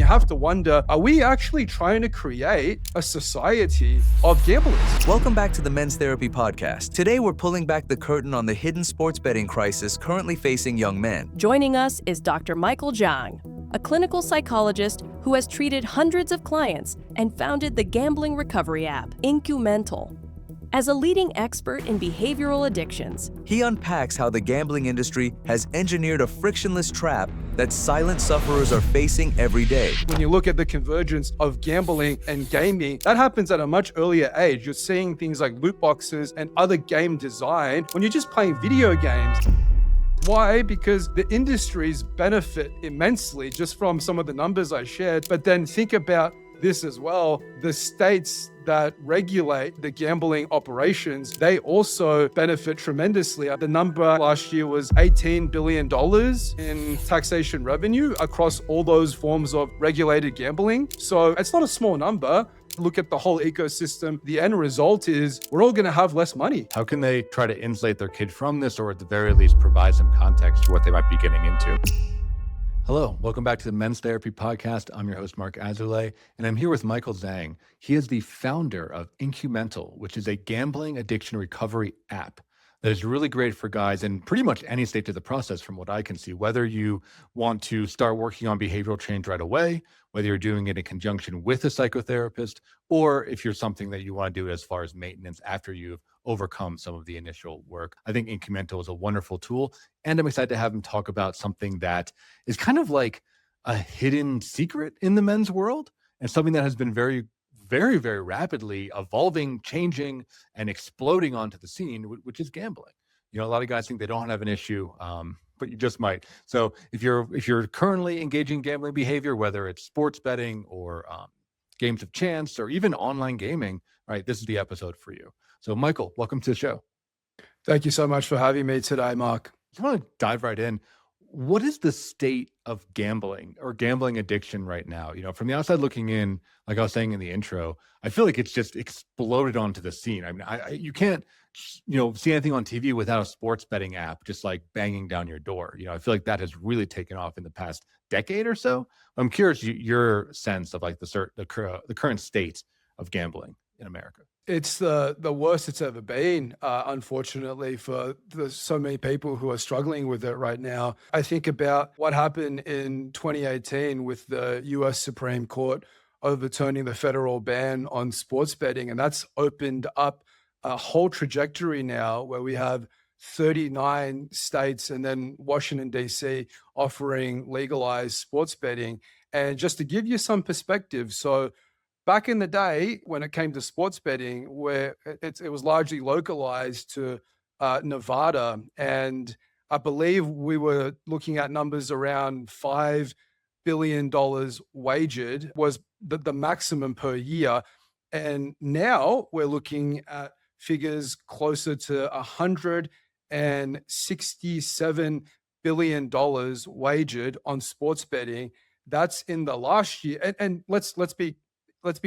have to wonder, are we actually trying to create a society of gamblers? Welcome back to the Men's Therapy Podcast. Today, we're pulling back the curtain on the hidden sports betting crisis currently facing young men. Joining us is Dr. Michael Zhang, a clinical psychologist who has treated hundreds of clients and founded the gambling recovery app, Incumental. As a leading expert in behavioral addictions, He unpacks how the gambling industry has engineered a frictionless trap that silent sufferers are facing every day. When you look at the convergence of gambling and gaming, that happens at a much earlier age. You're seeing things like loot boxes and other game design when you're just playing video games. Why? Because the industries benefit immensely just from some of the numbers I shared. But then think about this as well. The states that regulate the gambling operations, they also benefit tremendously. The number last year was $18 billion in taxation revenue across all those forms of regulated gambling. So it's not a small number. Look at the whole ecosystem. The end result is we're all going to have less money. How can they try to insulate their kid from this, or at the very least provide some context to what they might be getting into? Hello, welcome back to the Men's Therapy Podcast. I'm your host, Marc Azoulay, and I'm here with Michael Zhang. He is the founder of Incumental, which is a gambling addiction recovery app that is really great for guys in pretty much any stage of the process, from what I can see, whether you want to start working on behavioral change right away, whether you're doing it in conjunction with a psychotherapist, or if you're something that you want to do as far as maintenance after you've overcome some of the initial work. I think Incumental is a wonderful tool, and I'm excited to have him talk about something that is kind of like a hidden secret in the men's world, and something that has been very, very rapidly evolving, changing, and exploding onto the scene, which is gambling. You know, a lot of guys think they don't have an issue, but you just might. So if you're currently engaging in gambling behavior, whether it's sports betting or games of chance or even online gaming, right, this is the episode for you. So Michael, welcome to the show. Thank you so much for having me today, Mark. I want to dive right in. What is the state of gambling or gambling addiction right now? You know, from the outside looking in, like I was saying in the intro, I feel like it's just exploded onto the scene. I mean, you can't, see anything on TV without a sports betting app just like banging down your door. You know, I feel like that has really taken off in the past decade or so. I'm curious your sense of like the current state of gambling in America. It's the worst it's ever been, unfortunately, for so many people who are struggling with it right now. I think about what happened in 2018 with the US Supreme Court overturning the federal ban on sports betting, and that's opened up a whole trajectory now where we have 39 states and then Washington, D.C. offering legalized sports betting. And just to give you some perspective, so back in the day, when it came to sports betting, where it was largely localized to Nevada, and I believe we were looking at numbers around $5 billion wagered was the maximum per year. And now we're looking at figures closer to $167 billion wagered on sports betting. That's in the last year. And let's be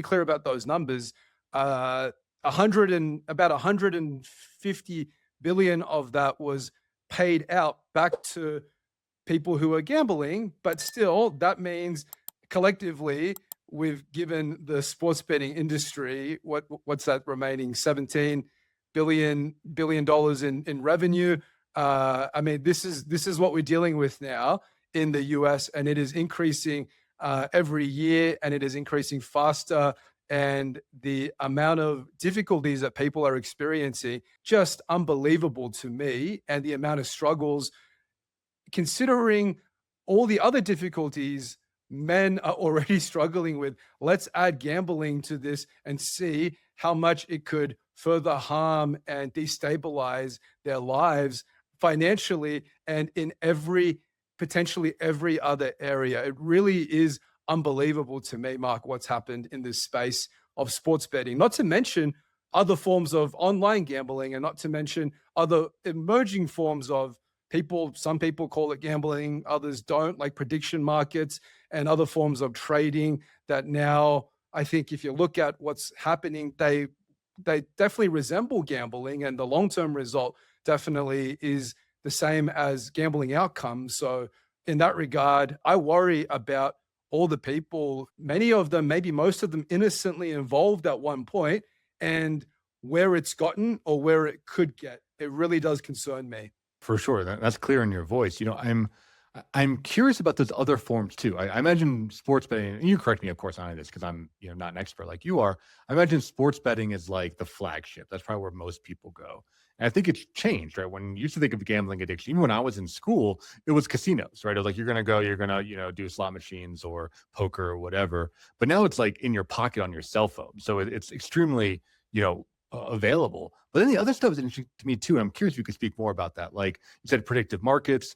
clear about those numbers. About 150 billion of that was paid out back to people who are gambling, but still that means collectively we've given the sports betting industry what's that remaining $17 billion in revenue. I mean, this is what we're dealing with now in the US, and it is increasing every year, and it is increasing faster. And the amount of difficulties that people are experiencing, just unbelievable to me. And the amount of struggles, considering all the other difficulties men are already struggling with, let's add gambling to this and see how much it could further harm and destabilize their lives financially and in potentially every other area. It really is unbelievable to me, Mark, what's happened in this space of sports betting, not to mention other forms of online gambling, and not to mention other emerging forms of some people call it gambling, others don't, like prediction markets and other forms of trading that now, I think if you look at what's happening, they definitely resemble gambling, and the long-term result definitely is the same as gambling outcomes. So in that regard, I worry about all the people, many of them, maybe most of them, innocently involved at one point, and where it's gotten or where it could get. It really does concern me. For sure. That's clear in your voice. I'm curious about those other forms too. I imagine sports betting, and you correct me, of course, on this because I'm, not an expert like you are. I imagine sports betting is like the flagship. That's probably where most people go. And I think it's changed, right? When you used to think of gambling addiction, even when I was in school, it was casinos, right? It was like, you're going to go, you're going to, do slot machines or poker or whatever. But now it's like in your pocket on your cell phone. So it's extremely, available. But then the other stuff is interesting to me too. And I'm curious if you could speak more about that. Like you said, predictive markets.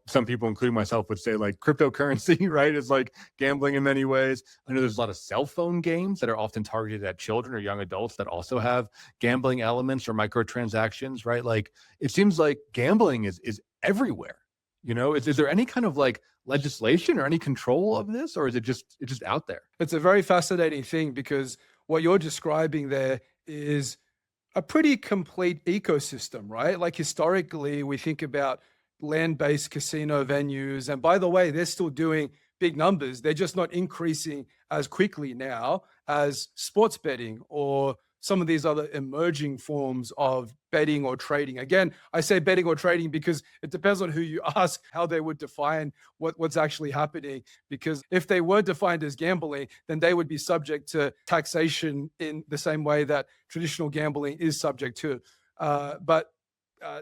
Some people, including myself, would say like cryptocurrency, right, is like gambling in many ways. I know there's a lot of cell phone games that are often targeted at children or young adults that also have gambling elements or microtransactions, right? Like it seems like gambling is everywhere. Is there any kind of like legislation or any control of this, or is it's just out there? It's a very fascinating thing because what you're describing there is a pretty complete ecosystem, right? Like historically, we think about land-based casino venues. And by the way, they're still doing big numbers. They're just not increasing as quickly now as sports betting or some of these other emerging forms of betting or trading. Again, I say betting or trading because it depends on who you ask how they would define what's actually happening. Because if they were defined as gambling, then they would be subject to taxation in the same way that traditional gambling is subject to. But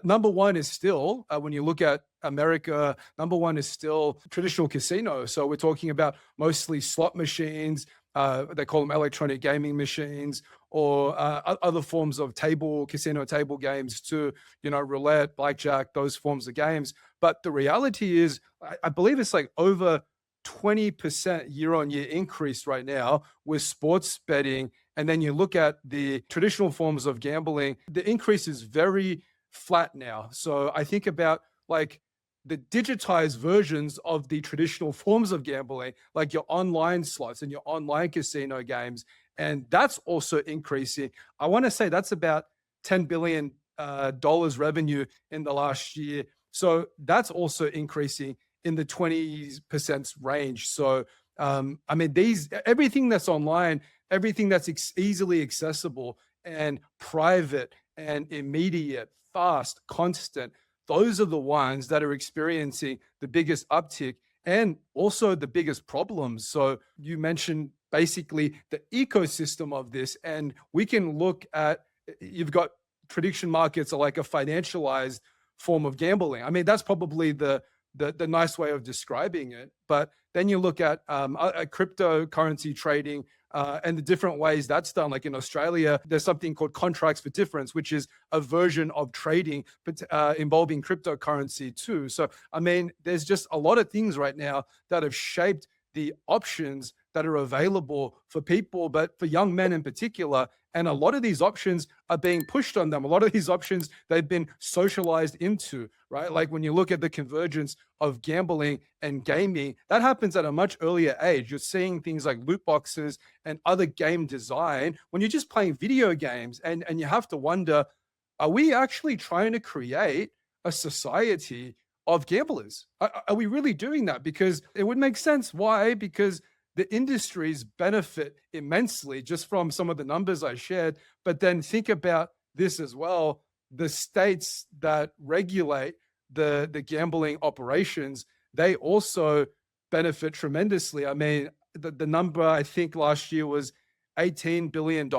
number one is still, when you look at America, number one is still traditional casino. So we're talking about mostly slot machines. They call them electronic gaming machines, or other forms of casino table games too, roulette, blackjack, those forms of games. But the reality is, I believe it's like over 20% year-on-year increase right now with sports betting. And then you look at the traditional forms of gambling, the increase is very flat now. So I think about like the digitized versions of the traditional forms of gambling, like your online slots and your online casino games. And that's also increasing. I want to say that's about $10 billion revenue in the last year. So that's also increasing in the 20% range. So, everything that's online, everything that's easily accessible and private and immediate, fast, constant, those are the ones that are experiencing the biggest uptick and also the biggest problems. So you mentioned basically the ecosystem of this, and we can look at, you've got prediction markets are like a financialized form of gambling. That's probably the nice way of describing it. But then you look at cryptocurrency trading, and the different ways that's done. Like in Australia, there's something called contracts for difference, which is a version of trading, but involving cryptocurrency too. So, there's just a lot of things right now that have shaped the options that are available for people, but for young men in particular. And a lot of these options are being pushed on them. A lot of these options they've been socialized into, right? Like when you look at the convergence of gambling and gaming, that happens at a much earlier age. You're seeing things like loot boxes and other game design when you're just playing video games. And you have to wonder, are we actually trying to create a society of gamblers? Are we really doing that? Because it would make sense. Why? Because the industries benefit immensely just from some of the numbers I shared. But then think about this as well. The states that regulate the gambling operations, they also benefit tremendously. The number I think last year was $18 billion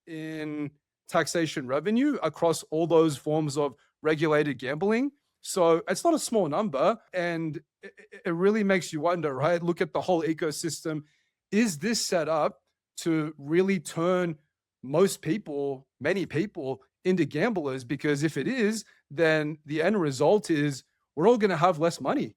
in taxation revenue across all those forms of regulated gambling. So it's not a small number, and it really makes you wonder, right? Look at the whole ecosystem. Is this set up to really turn many people into gamblers? Because if it is, then the end result is we're all going to have less money.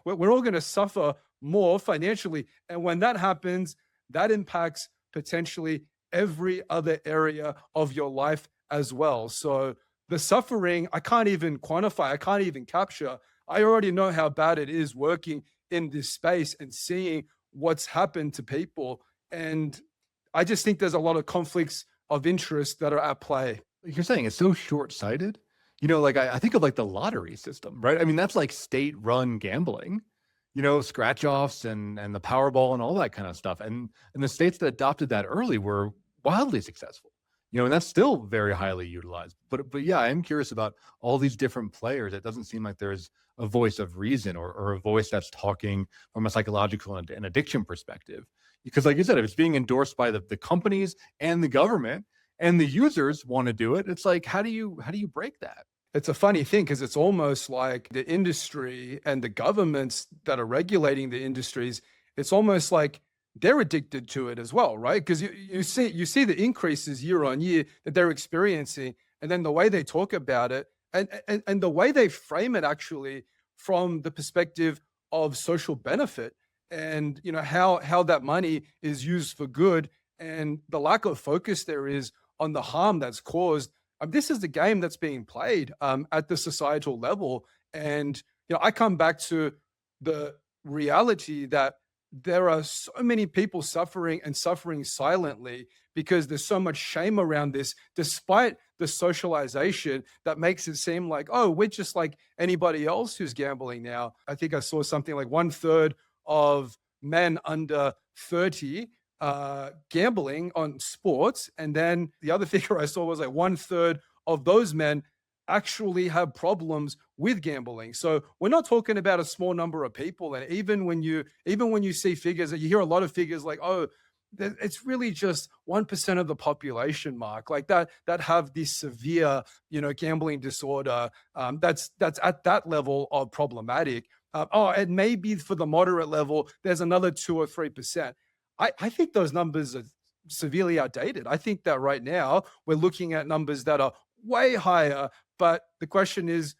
We're all going to suffer more financially. And when that happens, that impacts potentially every other area of your life as well. So the suffering, I can't even quantify, I can't even capture. I already know how bad it is working in this space and seeing what's happened to people. And I just think there's a lot of conflicts of interest that are at play. You're saying it's so short-sighted. Like I think of like the lottery system, right? That's like state-run gambling. scratch offs and the Powerball and all that kind of stuff. And the states that adopted that early were wildly successful. And that's still very highly utilized. But yeah, I am curious about all these different players. It doesn't seem like there's a voice of reason or a voice that's talking from a psychological and addiction perspective. Because like you said, if it's being endorsed by the companies and the government and the users want to do it, it's like, how do you break that? It's a funny thing because it's almost like the industry and the governments that are regulating the industries, it's almost like they're addicted to it as well, right? Because you see the increases year on year that they're experiencing, and then the way they talk about it and the way they frame it actually from the perspective of social benefit, and how that money is used for good, and the lack of focus there is on the harm that's caused. This is the game that's being played at the societal level. And I come back to the reality that there are so many people suffering and suffering silently because there's so much shame around this, despite the socialization that makes it seem like, oh, we're just like anybody else who's gambling now. I think I saw something like 1/3 of men under 30 gambling on sports. And then the other figure I saw was like 1/3 of those men actually have problems with gambling. So we're not talking about a small number of people. And even when you see figures, you hear a lot of figures like, oh, it's really just 1% of the population, Mark, like that have this severe, gambling disorder. That's at that level of problematic. And maybe for the moderate level, there's another 2 or 3%. I think those numbers are severely outdated. I think that right now we're looking at numbers that are way higher. But the question is,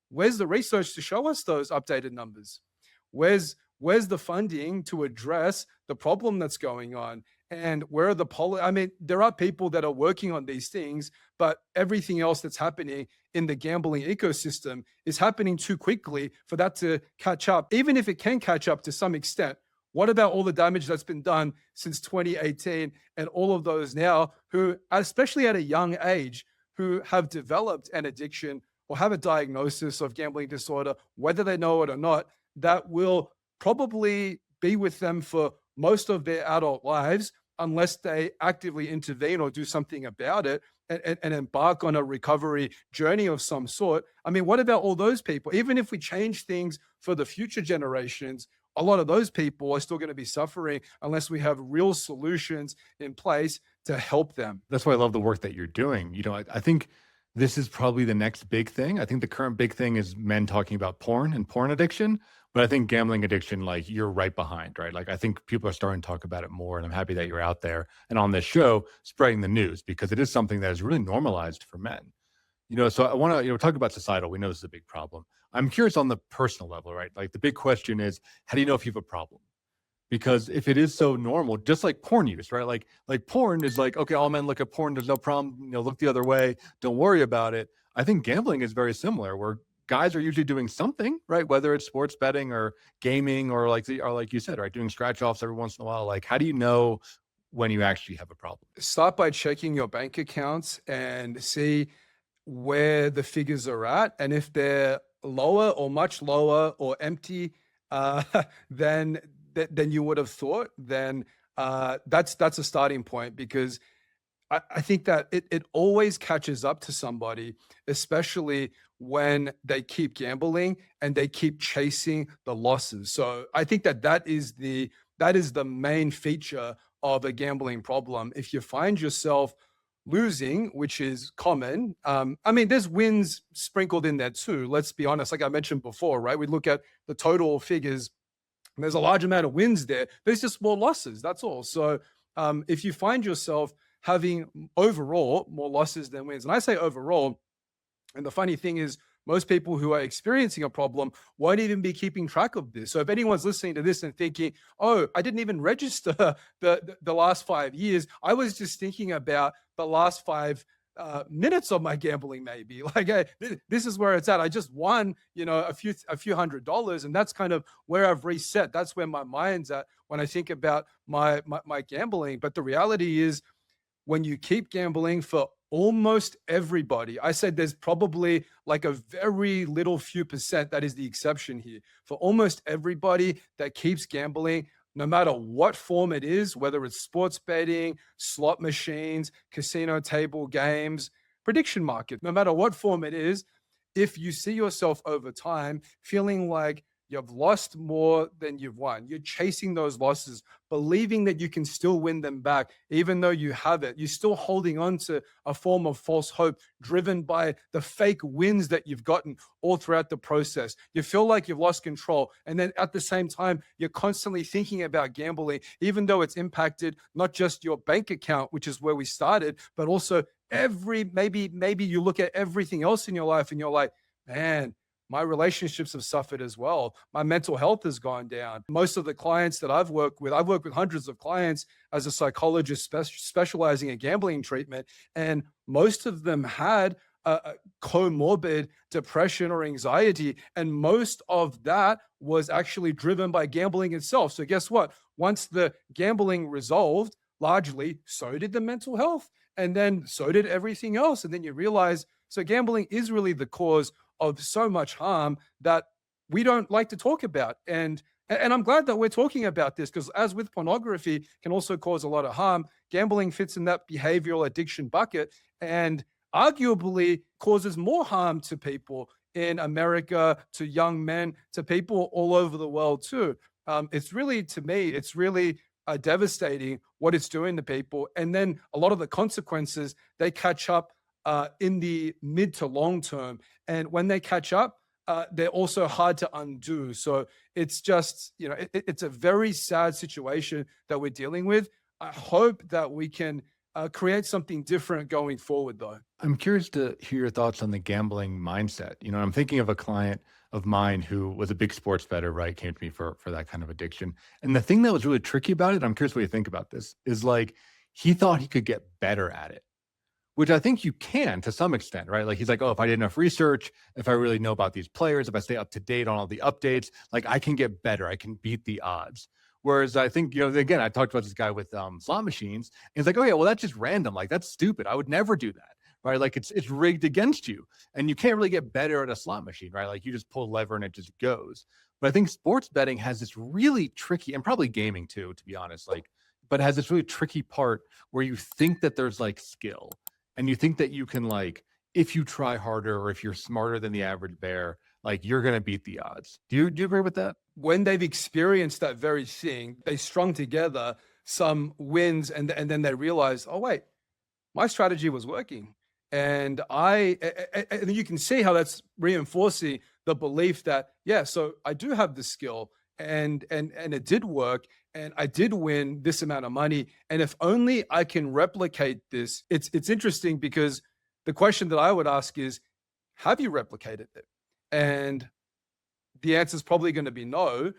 where's the research to show us those updated numbers? Where's the funding to address the problem that's going on? And where are the there are people that are working on these things, but everything else that's happening in the gambling ecosystem is happening too quickly for that to catch up. Even if it can catch up to some extent, what about all the damage that's been done since 2018 and all of those now who, especially at a young age, who have developed an addiction or have a diagnosis of gambling disorder, whether they know it or not, that will probably be with them for most of their adult lives unless they actively intervene or do something about it and embark on a recovery journey of some sort. What about all those people? Even if we change things for the future generations, a lot of those people are still going to be suffering unless we have real solutions in place to help them. That's why I love the work that you're doing. I think this is probably the next big thing. I think the current big thing is men talking about porn and porn addiction. But I think gambling addiction, like, you're right behind, right? Like, I think people are starting to talk about it more, and I'm happy that you're out there and on this show spreading the news, because it is something that is really normalized for men. So I want to, talk about societal. We know this is a big problem. I'm curious on the personal level, right? Like, the big question is, how do you know if you have a problem? Because if it is so normal, just like porn use, right? Like porn is like, okay, all men look at porn, there's no problem, look the other way, don't worry about it. I think gambling is very similar, where guys are usually doing something, right? Whether it's sports betting or gaming or like you said, right, doing scratch offs every once in a while. Like, how do you know when you actually have a problem? Start by checking your bank accounts and see where the figures are at. And if they're lower or much lower or empty uh, than you would have thought, then that's a starting point, because I think that it always catches up to somebody, especially when they keep gambling and they keep chasing the losses. So I think that is the main feature of a gambling problem. If you find yourself losing, which is common, there's wins sprinkled in there too. Let's be honest. Like I mentioned before, right? We look at the total figures. There's a large amount of wins there. There's just more losses. That's all. So if you find yourself having overall more losses than wins, and I say overall, and the funny thing is, most people who are experiencing a problem won't even be keeping track of this. So if anyone's listening to this and thinking, oh, I didn't even register the last 5 years, I was just thinking about the last 5 minutes of my gambling, maybe, like, hey, this is where it's at. I just won, a few $100s, and that's kind of where I've reset. That's where my mind's at when I think about my gambling. But the reality is, when you keep gambling for almost everybody, I said there's probably like a very little few percent that is the exception here. For almost everybody that keeps gambling, no matter what form it is, whether it's sports betting, slot machines, casino table games, prediction market, no matter what form it is, if you see yourself over time feeling like you've lost more than you've won, you're chasing those losses, believing that you can still win them back, even though you have it, you're still holding on to a form of false hope driven by the fake wins that you've gotten all throughout the process. You feel like you've lost control. And then at the same time, you're constantly thinking about gambling, even though it's impacted not just your bank account, which is where we started, but also maybe you look at everything else in your life and you're like, man, my relationships have suffered as well. My mental health has gone down. Most of the clients that I've worked with hundreds of clients as a psychologist specializing in gambling treatment, and most of them had a comorbid depression or anxiety, and most of that was actually driven by gambling itself. So guess what? Once the gambling resolved, largely, so did the mental health, and then so did everything else. And then you realize, so gambling is really the cause of so much harm that we don't like to talk about. And I'm glad that we're talking about this, because as with pornography can also cause a lot of harm, gambling fits in that behavioral addiction bucket and arguably causes more harm to people in America, to young men, to people all over the world too. It's really, to me, it's really devastating what it's doing to people. And then a lot of the consequences, they catch up in the mid to long term. And when they catch up, they're also hard to undo. So it's just, it's a very sad situation that we're dealing with. I hope that we can create something different going forward, though. I'm curious to hear your thoughts on the gambling mindset. I'm thinking of a client of mine who was a big sports bettor, right? Came to me for that kind of addiction. And the thing that was really tricky about it, I'm curious what you think about this, is like he thought he could get better at it, which I think you can to some extent, right? Like he's like, oh, if I did enough research, if I really know about these players, if I stay up to date on all the updates, like I can get better. I can beat the odds. Whereas I think, again, I talked about this guy with slot machines. And he's like, oh yeah, well, that's just random. Like that's stupid. I would never do that, right? Like it's rigged against you. And you can't really get better at a slot machine, right? Like you just pull a lever and it just goes. But I think sports betting has this really tricky, and probably gaming too, to be honest, but has this really tricky part where you think that there's like skill. And you think that you can, like, if you try harder or if you're smarter than the average bear, like you're going to beat the odds. Do you agree with that? When they've experienced that very thing, they strung together some wins and then they realize, oh, wait, my strategy was working. And and you can see how that's reinforcing the belief that, yeah, so I do have the skill and it did work. And I did win this amount of money. And if only I can replicate this, it's interesting because the question that I would ask is, have you replicated it? And the answer is probably going to be no,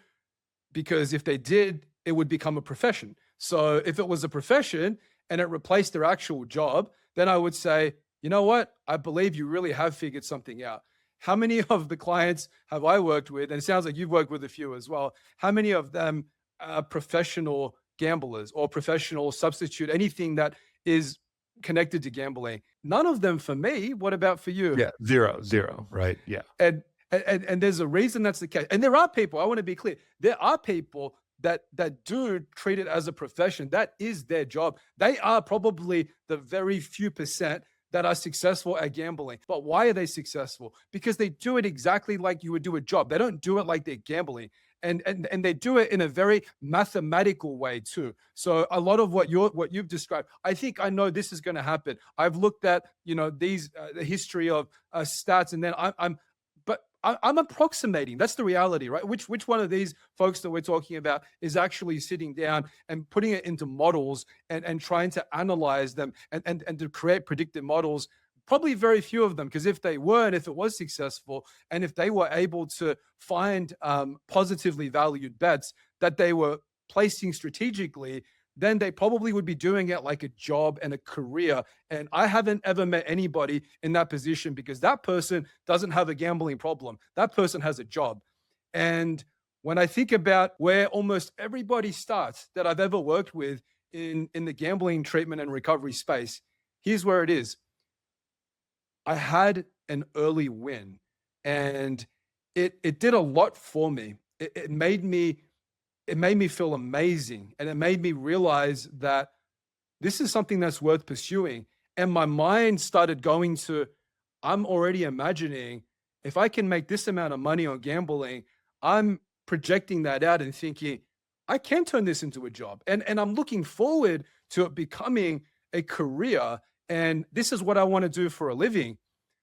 because if they did, it would become a profession. So if it was a profession and it replaced their actual job, then I would say, you know what? I believe you really have figured something out. How many of the clients have I worked with? And it sounds like you've worked with a few as well. How many of them professional gamblers or professional substitute, anything that is connected to gambling? None of them for me. What about for you? Yeah, zero, right? Yeah. And there's a reason that's the case. And there are people, I want to be clear, there are people that do treat it as a profession. That is their job. They are probably the very few percent that are successful at gambling. But why are they successful? Because they do it exactly like you would do a job. They don't do it like they're gambling. And they do it in a very mathematical way too. So a lot of what you've described, I think I know this is going to happen. I've looked at these the history of stats, and then I'm approximating. That's the reality, right? Which one of these folks that we're talking about is actually sitting down and putting it into models and trying to analyze them and to create predictive models? Probably very few of them, because if they were, and if it was successful, and if they were able to find positively valued bets that they were placing strategically, then they probably would be doing it like a job and a career. And I haven't ever met anybody in that position, because that person doesn't have a gambling problem. That person has a job. And when I think about where almost everybody starts that I've ever worked with in the gambling treatment and recovery space, here's where it is. I had an early win, and it did a lot for me. It made me feel amazing, and it made me realize that this is something that's worth pursuing. And my mind started going to, I'm already imagining if I can make this amount of money on gambling, I'm projecting that out and thinking, I can turn this into a job. And I'm looking forward to it becoming a career. And this is what I want to do for a living.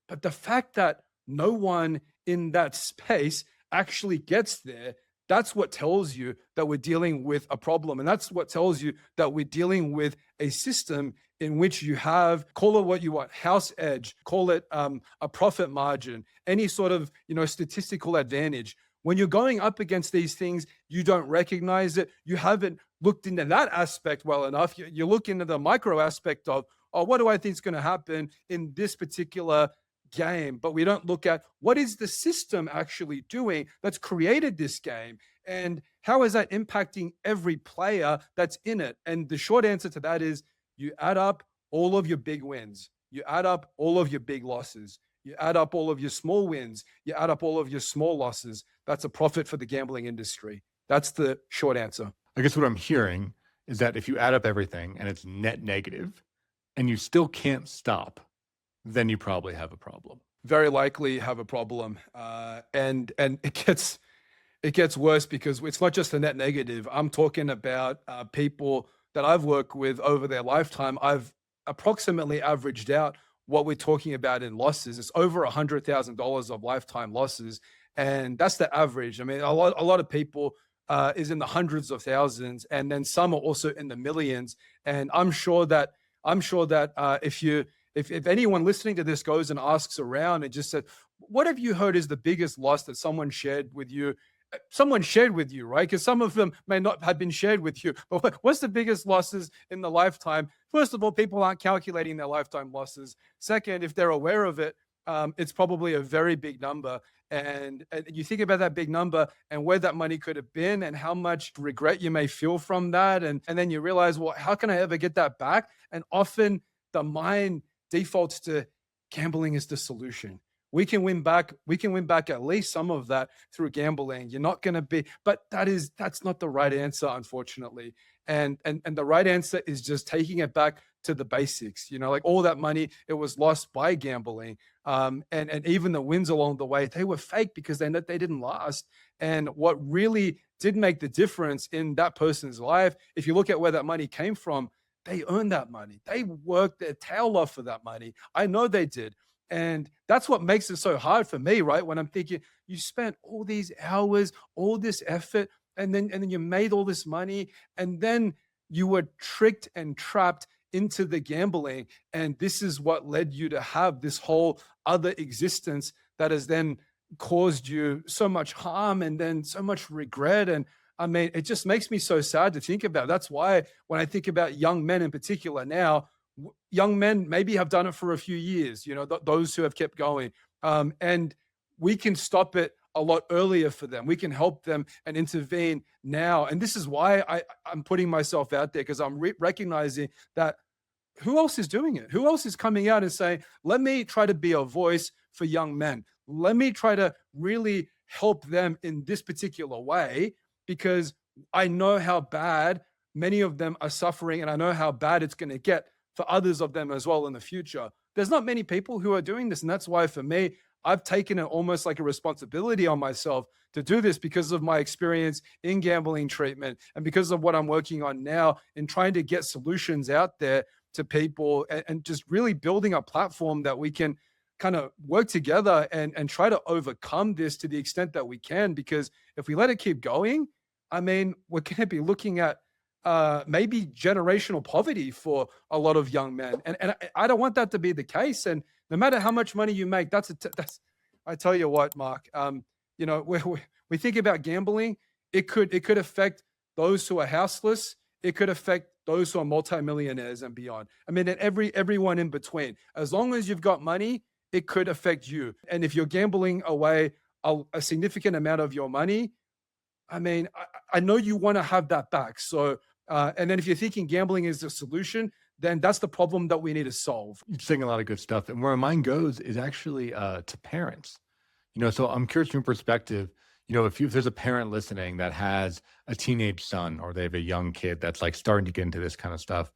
But the fact that no one in that space actually gets there, that's what tells you that we're dealing with a problem. And that's what tells you that we're dealing with a system in which you have, call it what you want, house edge, call it a profit margin, any sort of, statistical advantage. When you're going up against these things, you don't recognize it. You haven't looked into that aspect well enough. You look into the micro aspect of, oh, what do I think is going to happen in this particular game? But we don't look at what is the system actually doing that's created this game, and how is that impacting every player that's in it? And the short answer to that is you add up all of your big wins, you add up all of your big losses, you add up all of your small wins, you add up all of your small losses. That's a profit for the gambling industry. That's the short answer. I guess what I'm hearing is that if you add up everything and it's net negative and you still can't stop, then you probably have a problem. Very likely have a problem. And it gets worse because it's not just a net negative. I'm talking about people that I've worked with over their lifetime. I've approximately averaged out what we're talking about in losses. It's over $100,000 of lifetime losses, and that's the average. I mean, a lot of people is in the hundreds of thousands, and then some are also in the millions. And I'm sure that if anyone listening to this goes and asks around and just said, what have you heard is the biggest loss that someone shared with you? Someone shared with you, right? Because some of them may not have been shared with you. But what's the biggest losses in the lifetime? First of all, people aren't calculating their lifetime losses. Second, if they're aware of it, it's probably a very big number. And you think about that big number and where that money could have been and how much regret you may feel from that. And then you realize, well, how can I ever get that back? And often the mind defaults to gambling is the solution. We can win back at least some of that through gambling. You're not going to be, but that's not the right answer, unfortunately. And the right answer is just taking it back to the basics. Like all that money, it was lost by gambling. And even the wins along the way, they were fake because they didn't last. And what really did make the difference in that person's life, if you look at where that money came from, they earned that money. They worked their tail off for that money. I know they did. And that's what makes it so hard for me, right? When I'm thinking, you spent all these hours, all this effort, and then you made all this money, and then you were tricked and trapped into the gambling. And this is what led you to have this whole other existence that has then caused you so much harm and then so much regret. And I mean, it just makes me so sad to think about. That's why when I think about young men in particular now, young men maybe have done it for a few years, those who have kept going. And we can stop it a lot earlier for them. We can help them and intervene now. And this is why I'm putting myself out there, because I'm recognizing that who else is doing it? Who else is coming out and saying, let me try to be a voice for young men. Let me try to really help them in this particular way, because I know how bad many of them are suffering, and I know how bad it's going to get for others of them as well in the future. There's not many people who are doing this. And that's why for me, I've taken it almost like a responsibility on myself to do this because of my experience in gambling treatment and because of what I'm working on now in trying to get solutions out there to people and just really building a platform that we can kind of work together and try to overcome this to the extent that we can. Because if we let it keep going, I mean, we're going to be looking at maybe generational poverty for a lot of young men. And I don't want that to be the case. And no matter how much money you make, that's I tell you what, Mark, we think about gambling, it could affect those who are houseless. It could affect those who are multimillionaires and beyond. I mean, and everyone in between. As long as you've got money, it could affect you. And if you're gambling away a significant amount of your money, I mean, I know you want to have that back. So, and then if you're thinking gambling is the solution, then that's the problem that we need to solve. You're saying a lot of good stuff. And where mine goes is actually to parents. So I'm curious from your perspective, if there's a parent listening that has a teenage son or they have a young kid that's like starting to get into this kind of stuff,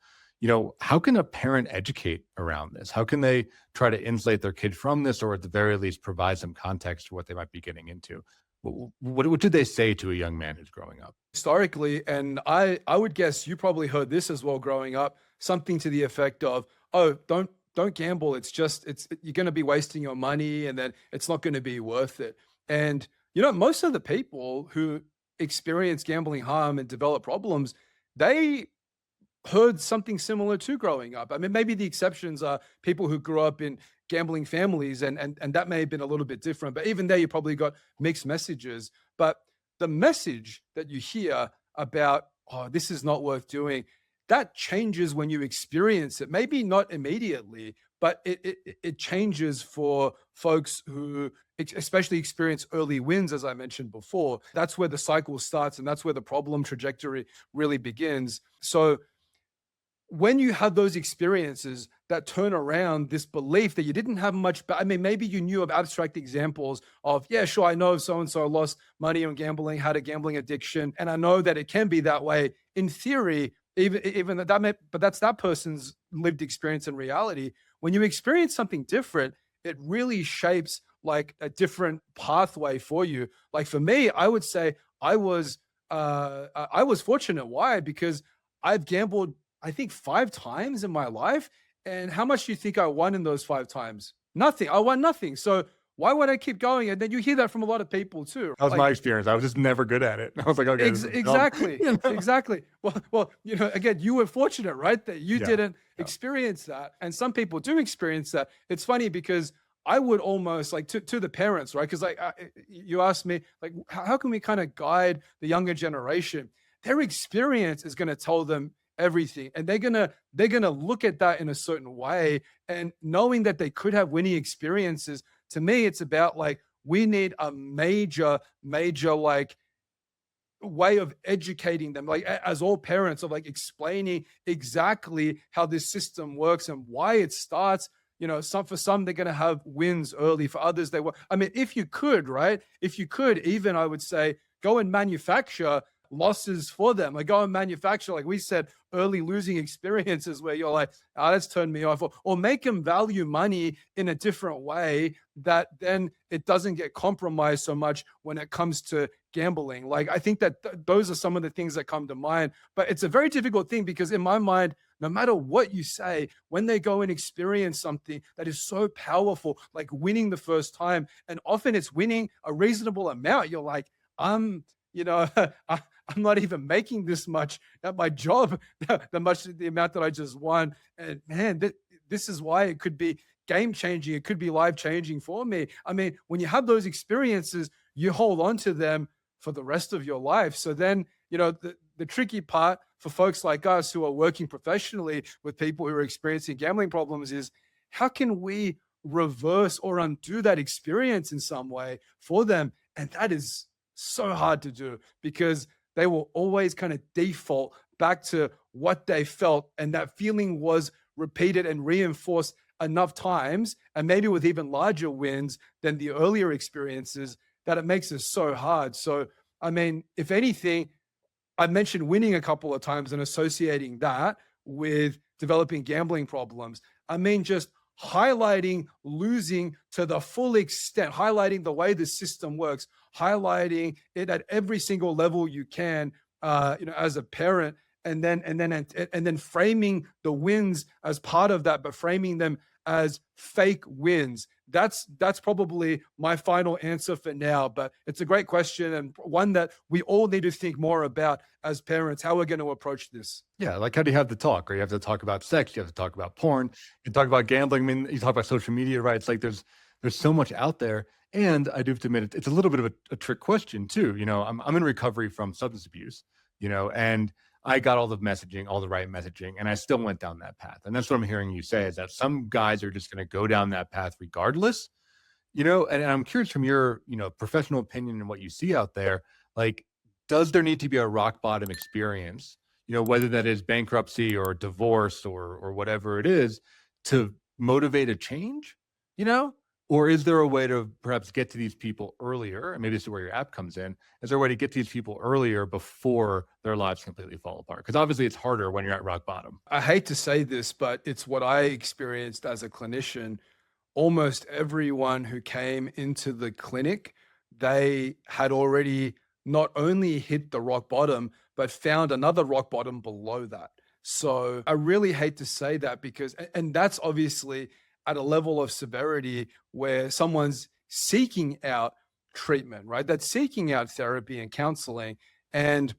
how can a parent educate around this? How can they try to insulate their kid from this, or at the very least provide some context for what they might be getting into? What did they say to a young man who's growing up? Historically, and I would guess you probably heard this as well growing up, something to the effect of, oh, don't gamble. It's you're going to be wasting your money, and then it's not going to be worth it. And most of the people who experience gambling harm and develop problems, they heard something similar to growing up. I mean, maybe the exceptions are people who grew up in gambling families, and that may have been a little bit different. But even there, you probably got mixed messages. But the message that you hear about, oh, this is not worth doing, that changes when you experience it. Maybe not immediately, but it changes for folks who especially experience early wins, as I mentioned before. That's where the cycle starts, and that's where the problem trajectory really begins. So when you have those experiences that turn around this belief that you didn't have much, I mean, maybe you knew of abstract examples of, yeah, sure, I know so-and-so lost money on gambling, had a gambling addiction, and I know that it can be that way. In theory, even but that's that person's lived experience and reality. When you experience something different, it really shapes like a different pathway for you. Like for me, I would say I was fortunate. Why? Because I've gambled, I think 5 times in my life. And how much do you think I won in those 5 times? Nothing. I won nothing. So why would I keep going? And then you hear that from a lot of people too. That was my experience. I was just never good at it. I was like, okay, exactly, exactly. Well, again, you were fortunate, right? That you didn't experience that. And some people do experience that. It's funny because I would almost like to the parents, right? Because you asked me, like, how can we kind of guide the younger generation? Their experience is going to tell them everything, and they're gonna look at that in a certain way. And knowing that they could have winning experiences, to me, it's about like we need a major like way of educating them, like as all parents, of like explaining exactly how this system works and why it starts. For some they're going to have wins early, for others they will. I mean, if you could, even, I would say, go and manufacture losses for them. Like go and manufacture, like we said, early losing experiences where you're like, that's turned me off, or make them value money in a different way that then it doesn't get compromised so much when it comes to gambling. Like I think that those are some of the things that come to mind. But it's a very difficult thing because in my mind, no matter what you say, when they go and experience something that is so powerful, like winning the first time, and often it's winning a reasonable amount, you're like, I'm not even making this much at my job, the amount that I just won. And man, this is why it could be game changing. It could be life changing for me. I mean, when you have those experiences, you hold on to them for the rest of your life. So then, the tricky part for folks like us who are working professionally with people who are experiencing gambling problems is, how can we reverse or undo that experience in some way for them? And that is so hard to do because they will always kind of default back to what they felt, and that feeling was repeated and reinforced enough times, and maybe with even larger wins than the earlier experiences, that it makes it so hard. So, I mean, if anything, I mentioned winning a couple of times and associating that with developing gambling problems. I mean, just highlighting losing to the full extent, highlighting the way the system works, highlighting it at every single level you can, as a parent, and then framing the wins as part of that, but framing them as fake wins. That's probably my final answer for now, but it's a great question and one that we all need to think more about as parents, how we're going to approach this. Yeah, like how do you have the talk? Or you have to talk about sex, you have to talk about porn, you talk about gambling. I mean, you talk about social media, right? It's like there's so much out there. And I do have to admit, it's a little bit of a trick question too. I'm in recovery from substance abuse, and I got all the right messaging, and I still went down that path. And that's what I'm hearing you say, is that some guys are just going to go down that path regardless, and I'm curious from your, professional opinion and what you see out there, like, does there need to be a rock bottom experience, whether that is bankruptcy or divorce or whatever it is, to motivate a change, you know? Or is there a way to perhaps get to these people earlier? And maybe this is where your app comes in. Is there a way to get to these people earlier before their lives completely fall apart? Because obviously it's harder when you're at rock bottom. I hate to say this, but it's what I experienced as a clinician. Almost everyone who came into the clinic, they had already not only hit the rock bottom, but found another rock bottom below that. So I really hate to say that because, and that's obviously at a level of severity where someone's seeking out treatment, right? That's seeking out therapy and counseling. And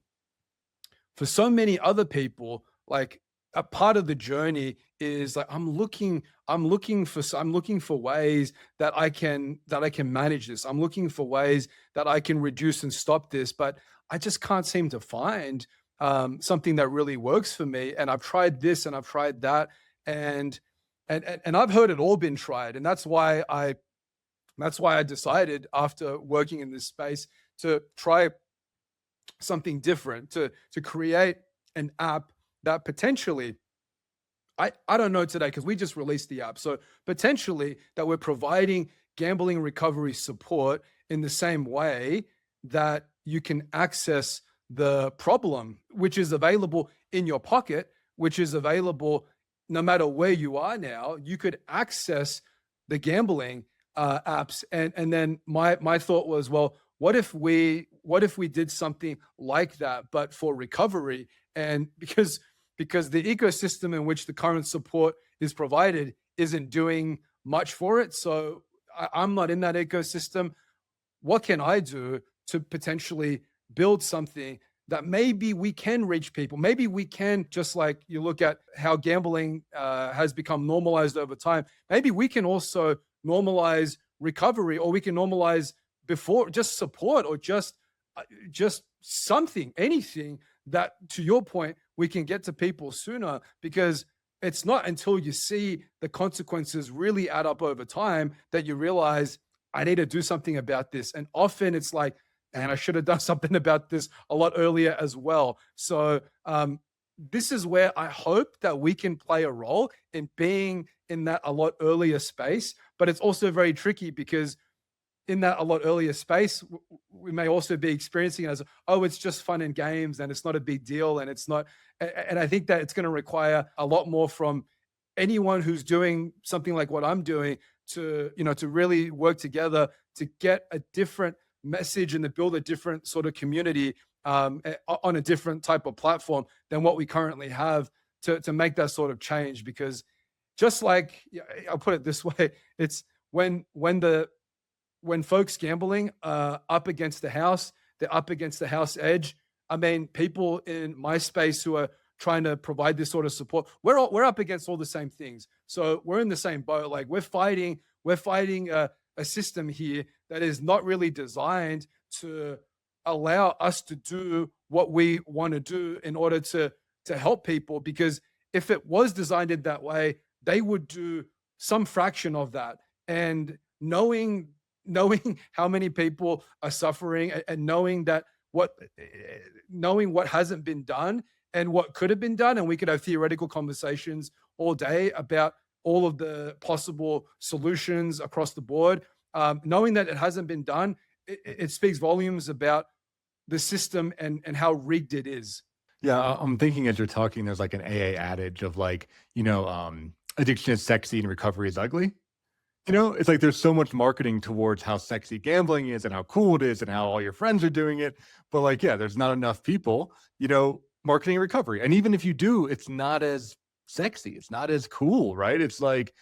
for so many other people, like a part of the journey is like I'm looking for ways that I can manage this. I'm looking for ways that I can reduce and stop this, but I just can't seem to find something that really works for me. And I've tried this and I've tried that, and and I've heard it all been tried, and that's why I decided after working in this space to try something different, to create an app that potentially, I don't know today because we just released the app. So potentially that we're providing gambling recovery support in the same way that you can access the problem, which is available in your pocket, which is available no matter where you are now. You could access the gambling apps, and then my thought was, well, what if we did something like that, but for recovery? And because the ecosystem in which the current support is provided isn't doing much for it, so I'm not in that ecosystem. What can I do to potentially build something that maybe we can reach people? Maybe we can, just like you look at how gambling has become normalized over time, maybe we can also normalize recovery, or we can normalize before just support, or just something, anything that, to your point, we can get to people sooner, because it's not until you see the consequences really add up over time that you realize I need to do something about this. And often it's like, and I should have done something about this a lot earlier as well. So this is where I hope that we can play a role in being in that a lot earlier space. But it's also very tricky because in that a lot earlier space, we may also be experiencing it as, oh, it's just fun and games and it's not a big deal. And it's not, and I think that it's going to require a lot more from anyone who's doing something like what I'm doing to, to really work together to get a different message and to build a different sort of community on a different type of platform than what we currently have to make that sort of change. Because just like, I'll put it this way, it's when folks gambling are up against the house, they're up against the house edge. I mean, people in my space who are trying to provide this sort of support, we're up against all the same things. So we're in the same boat. Like we're fighting a system here that is not really designed to allow us to do what we want to do in order to help people. Because if it was designed in that way, they would do some fraction of that. And knowing how many people are suffering, and knowing what hasn't been done and what could have been done, and we could have theoretical conversations all day about all of the possible solutions across the board. Knowing that it hasn't been done, it speaks volumes about the system and how rigged it is. Yeah, I'm thinking as you're talking, there's like an AA adage of like, addiction is sexy and recovery is ugly. It's like there's so much marketing towards how sexy gambling is and how cool it is and how all your friends are doing it. But like, yeah, there's not enough people, marketing recovery. And even if you do, it's not as sexy. It's not as cool, right? It's like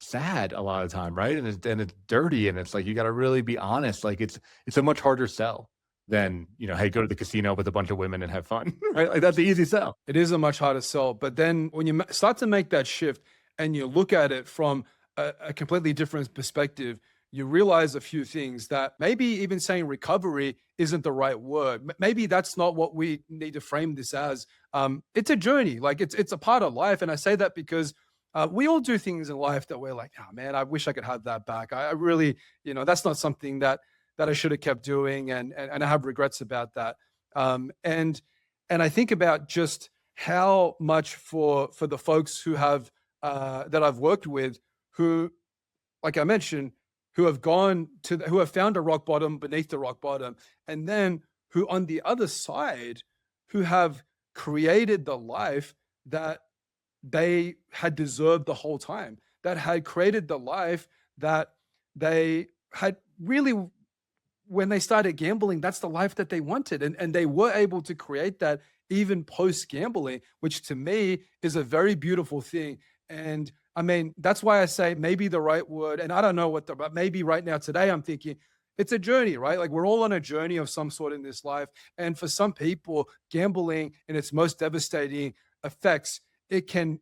sad a lot of the time, right? And it's dirty, and it's like you got to really be honest. Like it's a much harder sell than, hey, go to the casino with a bunch of women and have fun, right? Like that's the easy sell. It is a much harder sell. But then when you start to make that shift and you look at it from a completely different perspective, you realize a few things, that maybe even saying recovery isn't the right word. Maybe that's not what we need to frame this as. It's a journey. Like it's a part of life. And I say that because we all do things in life that we're like, oh man, I wish I could have that back. I really, that's not something that I should have kept doing. And I have regrets about that. And And I think about just how much for the folks who have that I've worked with, who, like I mentioned, who have who have found a rock bottom beneath the rock bottom, and then who on the other side, who have created the life that they had deserved the whole time, that had created the life that they had really, when they started gambling, that's the life that they wanted. And they were able to create that even post gambling, which to me is a very beautiful thing. And I mean, that's why I say maybe the right word, and I don't know but maybe right now today I'm thinking it's a journey, right? Like we're all on a journey of some sort in this life. And for some people, gambling in its most devastating effects, it can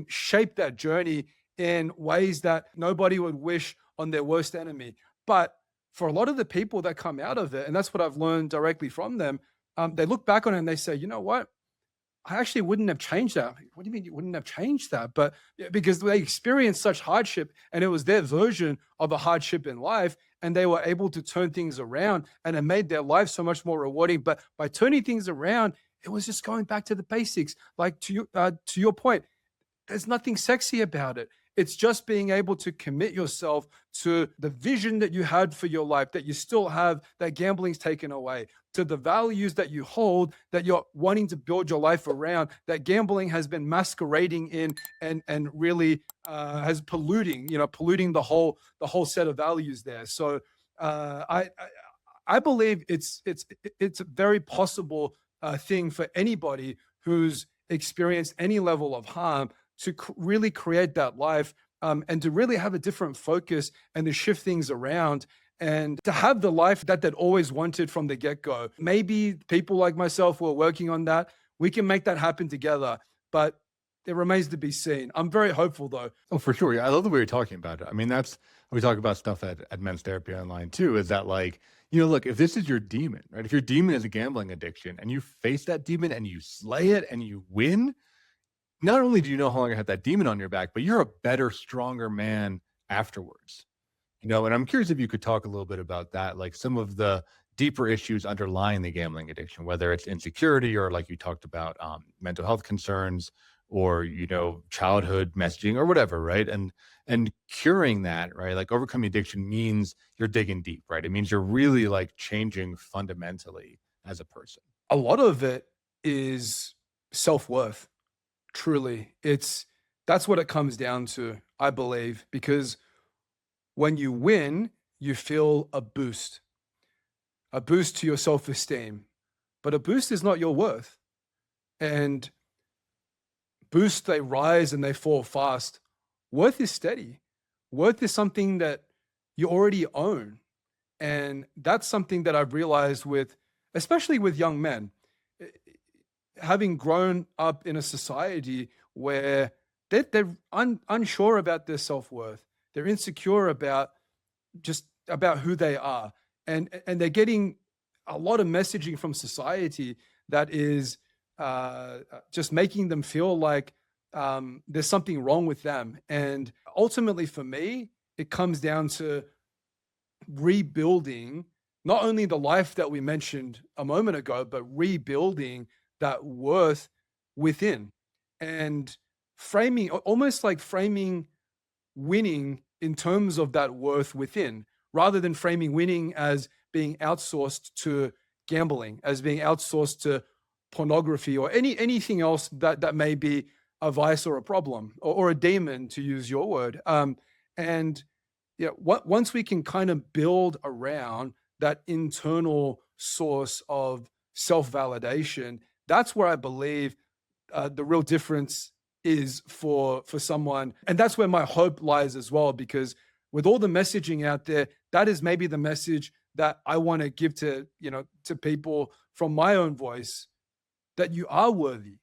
shape that journey in ways that nobody would wish on their worst enemy. But for a lot of the people that come out of it, and that's what I've learned directly from them, they look back on it and they say, you know what? I actually wouldn't have changed that. What do you mean you wouldn't have changed that? But yeah, because they experienced such hardship and it was their version of a hardship in life, and they were able to turn things around and it made their life so much more rewarding. But by turning things around, it was just going back to the basics. Like to your point, there's nothing sexy about it. It's just being able to commit yourself to the vision that you had for your life, that you still have, that gambling's taken away, to the values that you hold, that you're wanting to build your life around, that gambling has been masquerading in and really has polluting the whole set of values there. So I believe it's a very possible thing for anybody who's experienced any level of harm to really create that life, and to really have a different focus and to shift things around and to have the life that they'd always wanted from the get-go. Maybe people like myself who are working on that, we can make that happen together, but it remains to be seen. I'm very hopeful though. Oh, for sure. Yeah, I love the way you're talking about it. I mean, that's we talk about stuff at Men's Therapy Online too, is that like, look, if this is your demon, right? If your demon is a gambling addiction and you face that demon and you slay it and you win, not only do you no longer have that demon on your back, but you're a better, stronger man afterwards. And I'm curious if you could talk a little bit about that, like some of the deeper issues underlying the gambling addiction, whether it's insecurity or like you talked about, mental health concerns or, childhood messaging or whatever, right? And curing that, right? Like overcoming addiction means you're digging deep, right? It means you're really like changing fundamentally as a person. A lot of it is self-worth. Truly, that's what it comes down to, I believe, because when you win, you feel a boost to your self-esteem, but a boost is not your worth. And boosts, they rise and they fall fast. Worth is steady. Worth is something that you already own. And that's something that I've realized especially with young men, having grown up in a society where they're unsure about their self-worth. They're insecure about who they are. And they're getting a lot of messaging from society that is just making them feel like there's something wrong with them. And ultimately for me, it comes down to rebuilding not only the life that we mentioned a moment ago, but rebuilding that worth within, and almost like framing winning in terms of that worth within, rather than framing winning as being outsourced to gambling, as being outsourced to pornography or anything else that may be a vice or a problem or a demon, to use your word. And once we can kind of build around that internal source of self-validation, that's where I believe the real difference is for someone. And that's where my hope lies as well, because with all the messaging out there, that is maybe the message that I want to give to people from my own voice, that you are worthy,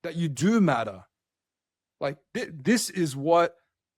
that you do matter. Like this is what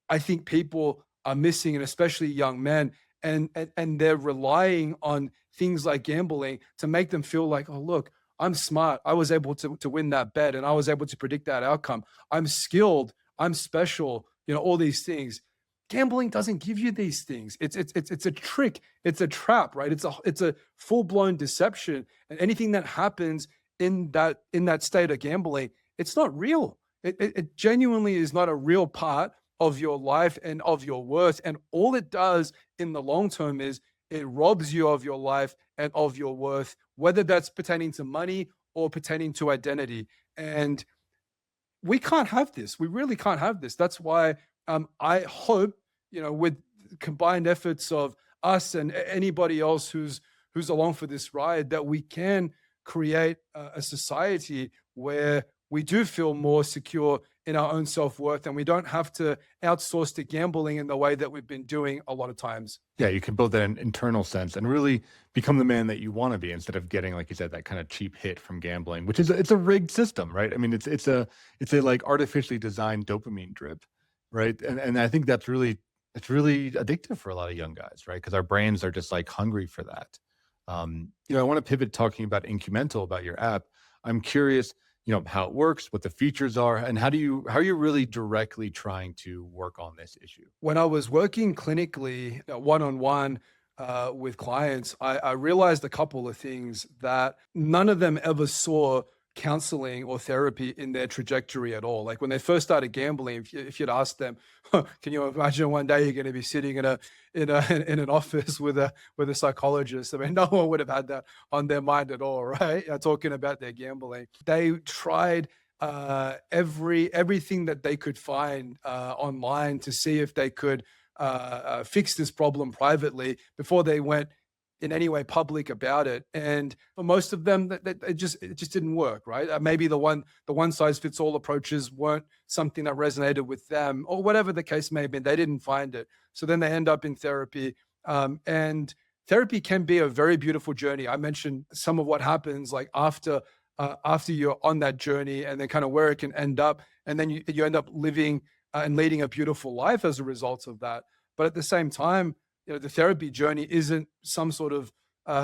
I think people are missing, and especially young men. And they're relying on things like gambling to make them feel like, oh, look, I'm smart. I was able to win that bet and I was able to predict that outcome. I'm skilled. I'm special. All these things. Gambling doesn't give you these things. It's a trick. It's a trap, right? It's a full-blown deception. And anything that happens in that state of gambling, it's not real. It genuinely is not a real part of your life and of your worth. And all it does in the long term is it robs you of your life and of your worth, whether that's pertaining to money or pertaining to identity. And we can't have this. We really can't have this. That's why I hope, with combined efforts of us and anybody else who's along for this ride, that we can create a society where we do feel more secure in our own self-worth and we don't have to outsource to gambling in the way that we've been doing a lot of times. Yeah, you can build that internal sense and really become the man that you want to be instead of getting, like you said, that kind of cheap hit from gambling, which is it's a rigged system, right? I mean, it's a like artificially designed dopamine drip, right? And I think it's really addictive for a lot of young guys, right? Because our brains are just like hungry for that. I want to pivot talking about Incumental, about your app. I'm curious, how it works, what the features are, and how are you really directly trying to work on this issue? When I was working clinically one-on-one with clients, I realized a couple of things that none of them ever saw counseling or therapy in their trajectory at all. Like when they first started gambling, if you'd asked them, can you imagine one day you're going to be sitting in an office with a psychologist? I mean, no one would have had that on their mind at all, right? Talking about their gambling. They tried everything that they could find online to see if they could fix this problem privately before they went in any way public about it. And for most of them, that it just didn't work, right? Maybe the one size fits all approaches weren't something that resonated with them, or whatever the case may have been. They didn't find it, so then they end up in therapy. And therapy can be a very beautiful journey. I mentioned some of what happens like after you're on that journey, and then kind of where it can end up, and then you end up living and leading a beautiful life as a result of that. But at the same time, the therapy journey isn't some sort of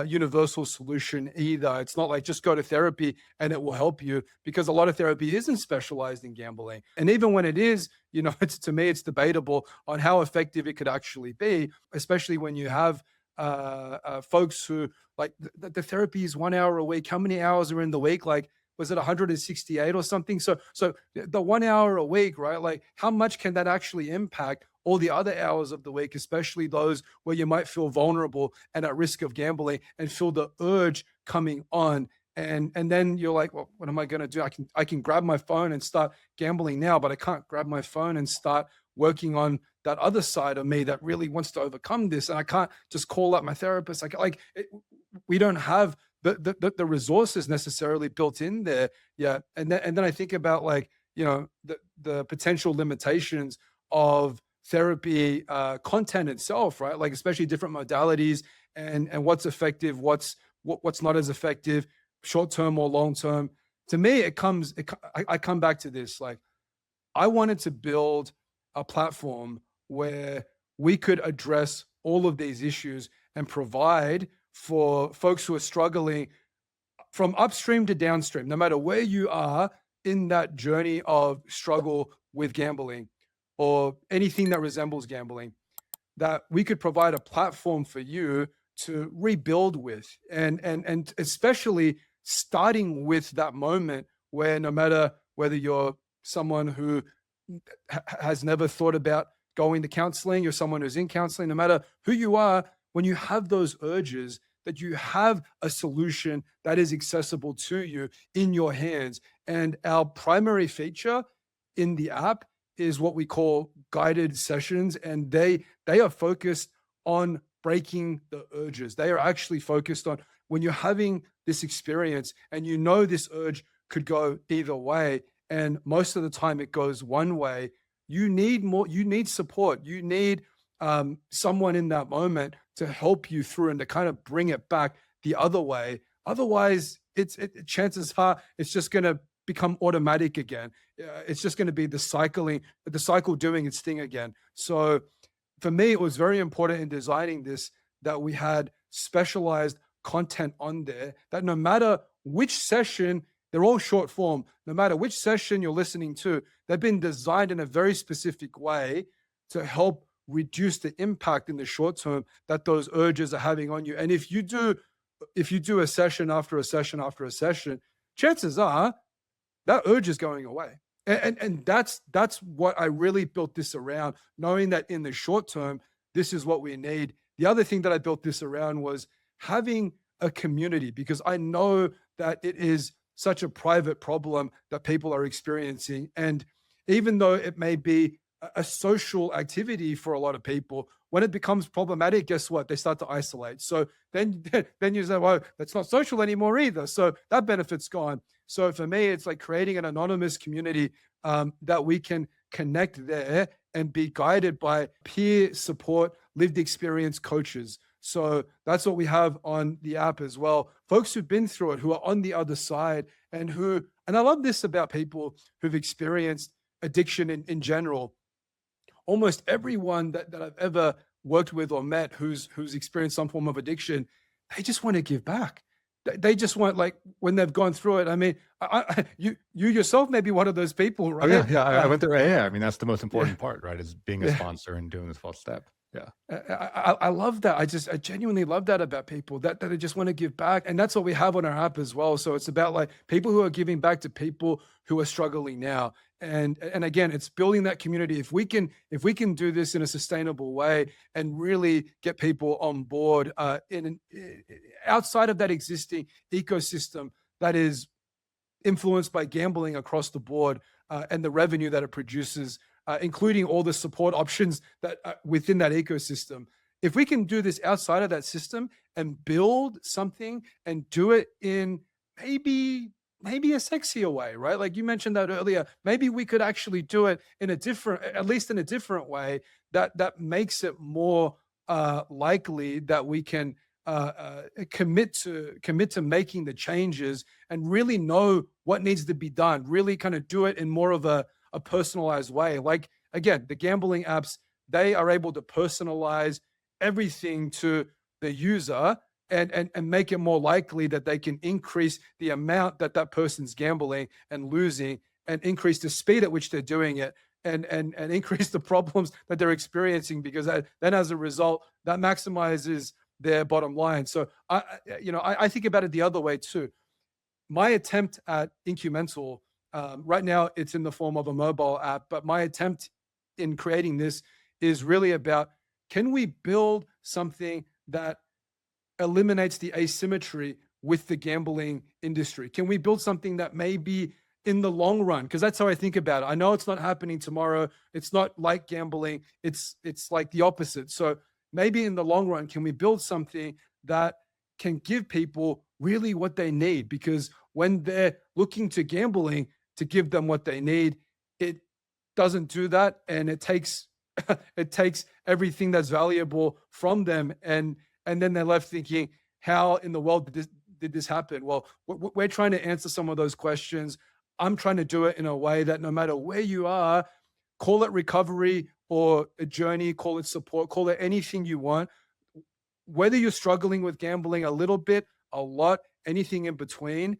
universal solution either. It's not like just go to therapy and it will help you, because a lot of therapy isn't specialized in gambling. And even when it is, to me, it's debatable on how effective it could actually be, especially when you have folks who like the therapy is 1 hour a week. How many hours are in the week? Like, was it 168 or something? So the 1 hour a week, right? Like, how much can that actually impact all the other hours of the week, especially those where you might feel vulnerable and at risk of gambling and feel the urge coming on? And then you're like, well, what am I going to do? I can grab my phone and start gambling now, but I can't grab my phone and start working on that other side of me that really wants to overcome this. And I can't just call up my therapist. We don't have the resources necessarily built in there yet. And then I think about the potential limitations of therapy content itself, right? Like especially different modalities and what's effective, what's not as effective, short term or long term. To me, I come back to this. Like, I wanted to build a platform where we could address all of these issues and provide for folks who are struggling from upstream to downstream, no matter where you are in that journey of struggle with gambling or anything that resembles gambling, that we could provide a platform for you to rebuild with. And especially starting with that moment where no matter whether you're someone who has never thought about going to counseling, you're someone who's in counseling, no matter who you are, when you have those urges, that you have a solution that is accessible to you in your hands. And our primary feature in the app is what we call guided sessions. And they are focused on breaking the urges. They are actually focused on when you're having this experience and this urge could go either way. And most of the time it goes one way. You need support. You need someone in that moment to help you through and to kind of bring it back the other way. Otherwise, chances are it's just going to become automatic again. It's just going to be the cycle doing its thing again. So for me, it was very important in designing this that we had specialized content on there, that no matter which session, they're all short form, no matter which session you're listening to, they've been designed in a very specific way to help reduce the impact in the short term that those urges are having on you. And if you do a session after a session after a session, chances are that urge is going away. And that's what I really built this around, knowing that in the short term, this is what we need. The other thing that I built this around was having a community, because I know that it is such a private problem that people are experiencing. And even though it may be a social activity for a lot of people, when it becomes problematic, guess what? They start to isolate. So then, then you say, well, that's not social anymore either. So that benefit's gone. So for me, it's like creating an anonymous community that we can connect there and be guided by peer support, lived experience coaches. So that's what we have on the app as well. Folks who've been through it, who are on the other side, and I love this about people who've experienced addiction in general. Almost everyone that I've ever worked with or met who's experienced some form of addiction, they just want to give back. They just want, like, when they've gone through it. I mean, you yourself may be one of those people, right? Oh, yeah. I went through AA. I mean, that's the most important part, right? Is being a sponsor and doing this 12 step. Yeah. I love that. I genuinely love that about people that they just want to give back. And that's what we have on our app as well. So it's about like people who are giving back to people who are struggling now. And again, it's building that community. If we can do this in a sustainable way and really get people on board outside of that existing ecosystem that is influenced by gambling across the board, and the revenue that it produces, including all the support options that within that ecosystem. If we can do this outside of that system and build something and do it in maybe a sexier way, right? Like you mentioned that earlier, maybe we could actually do it in at least in a different way that makes it more likely that we can commit to making the changes and really know what needs to be done, really kind of do it in more of a personalized way. Like, again, the gambling apps, they are able to personalize everything to the user and make it more likely that they can increase the amount that person's gambling and losing, and increase the speed at which they're doing it, and increase the problems that they're experiencing, because then as a result, that maximizes their bottom line. So I think about it the other way too. My attempt at Incumental, right now it's in the form of a mobile app, but my attempt in creating this is really about, can we build something that eliminates the asymmetry with the gambling industry? Can we build something that maybe in the long run, because that's how I think about it. I know it's not happening tomorrow. It's not like gambling. It's like the opposite. So maybe in the long run, can we build something that can give people really what they need? Because when they're looking to gambling to give them what they need, it doesn't do that, and it takes it takes everything that's valuable from them, and then they're left thinking, how in the world did this happen? Well, we're trying to answer some of those questions. I'm trying to do it in a way that no matter where you are, call it recovery or a journey, call it support, call it anything you want. Whether you're struggling with gambling a little bit, a lot, anything in between,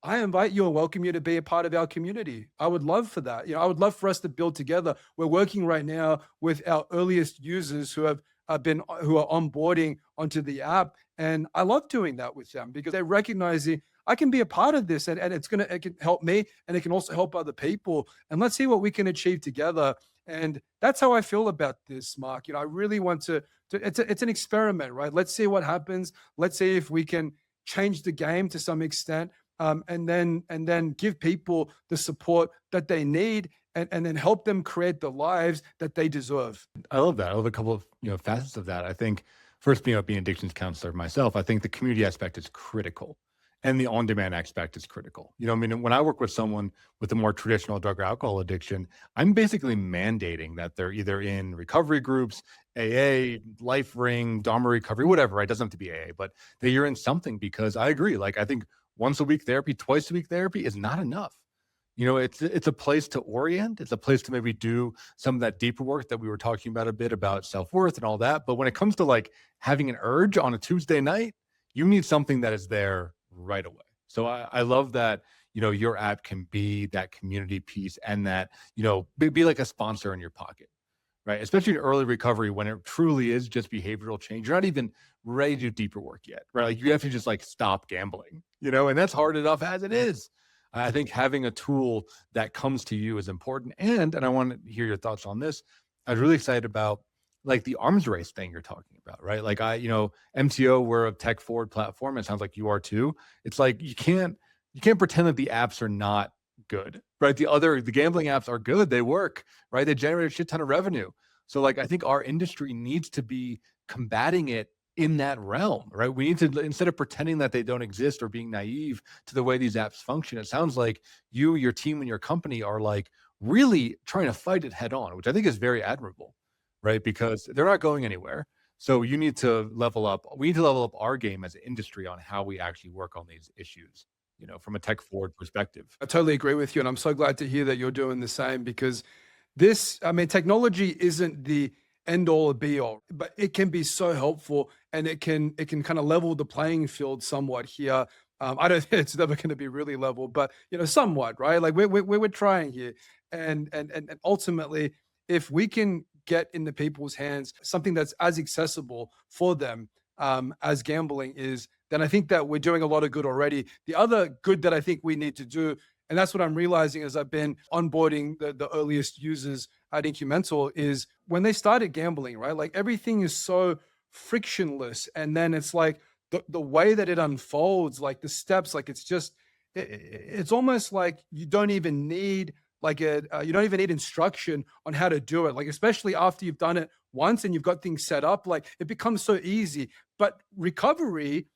I invite you and welcome you to be a part of our community. I would love for that. I would love for us to build together. We're working right now with our earliest users who are onboarding onto the app. And I love doing that with them because they're recognizing I can be a part of this, and it can help me, and it can also help other people. And let's see what we can achieve together. And that's how I feel about this, Mark. I really want to it's an experiment, right? Let's see what happens. Let's see if we can change the game to some extent. And then give people the support that they need, and then help them create the lives that they deserve. I love that. I love a couple of facets of that. I think first, being an addictions counselor myself, I think the community aspect is critical, and the on-demand aspect is critical. I mean, when I work with someone with a more traditional drug or alcohol addiction, I'm basically mandating that they're either in recovery groups, AA, Life Ring, Dharma recovery, whatever. Right? It doesn't have to be AA, but that you're in something, because I agree. Like, I think once a week therapy, twice a week therapy is not enough. It's a place to orient. It's a place to maybe do some of that deeper work that we were talking about a bit about self-worth and all that. But when it comes to like having an urge on a Tuesday night, you need something that is there right away. So I love that, your app can be that community piece, and that, be like a sponsor in your pocket, right? Especially in early recovery, when it truly is just behavioral change. You're not even ready to do deeper work yet, right? Like you have to just like stop gambling, you know, and that's hard enough as it is. I think having a tool that comes to you is important. And I want to hear your thoughts on this. I was really excited about like the arms race thing you're talking about, right? Like MTO, we're a tech forward platform. It sounds like you are too. It's like you can't pretend that the apps are not good, right? The gambling apps are good. They work, right? They generate a shit ton of revenue. So like I think our industry needs to be combating it in that realm, right? We need to, instead of pretending that they don't exist or being naive to the way these apps function, it sounds like you, your team, and your company are like really trying to fight it head on, which I think is very admirable, right? Because they're not going anywhere. So you need to level up. We need to level up our game as an industry on how we actually work on these issues, you know, from a tech forward perspective. I totally agree with you. And I'm so glad to hear that you're doing the same, because technology isn't the end all or be all, but it can be so helpful, and it can kind of level the playing field somewhat here. I don't think it's never going to be really level, but somewhat, right? Like we're trying here, and ultimately, if we can get into people's hands something that's as accessible for them as gambling is, then I think that we're doing a lot of good already. The other good that I think we need to do, and that's what I'm realizing as I've been onboarding the earliest users at Incumental, is when they started gambling, right? Like everything is so frictionless. And then it's like the way that it unfolds, like the steps, like it's almost like you don't even need you don't even need instruction on how to do it. Like, especially after you've done it once and you've got things set up, like it becomes so easy. But recovery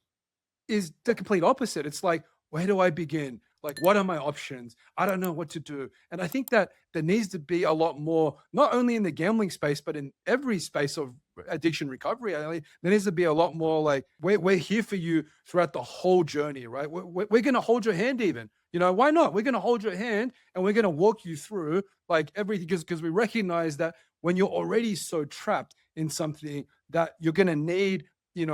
is the complete opposite. It's like, where do I begin? Like, what are my options? I don't know what to do. And I think that there needs to be a lot more, not only in the gambling space, but in every space of addiction recovery. There needs to be a lot more like, we're here for you throughout the whole journey, right? We're going to hold your hand even. Why not? We're going to hold your hand and we're going to walk you through like everything, because we recognize that when you're already so trapped in something, that you're going to need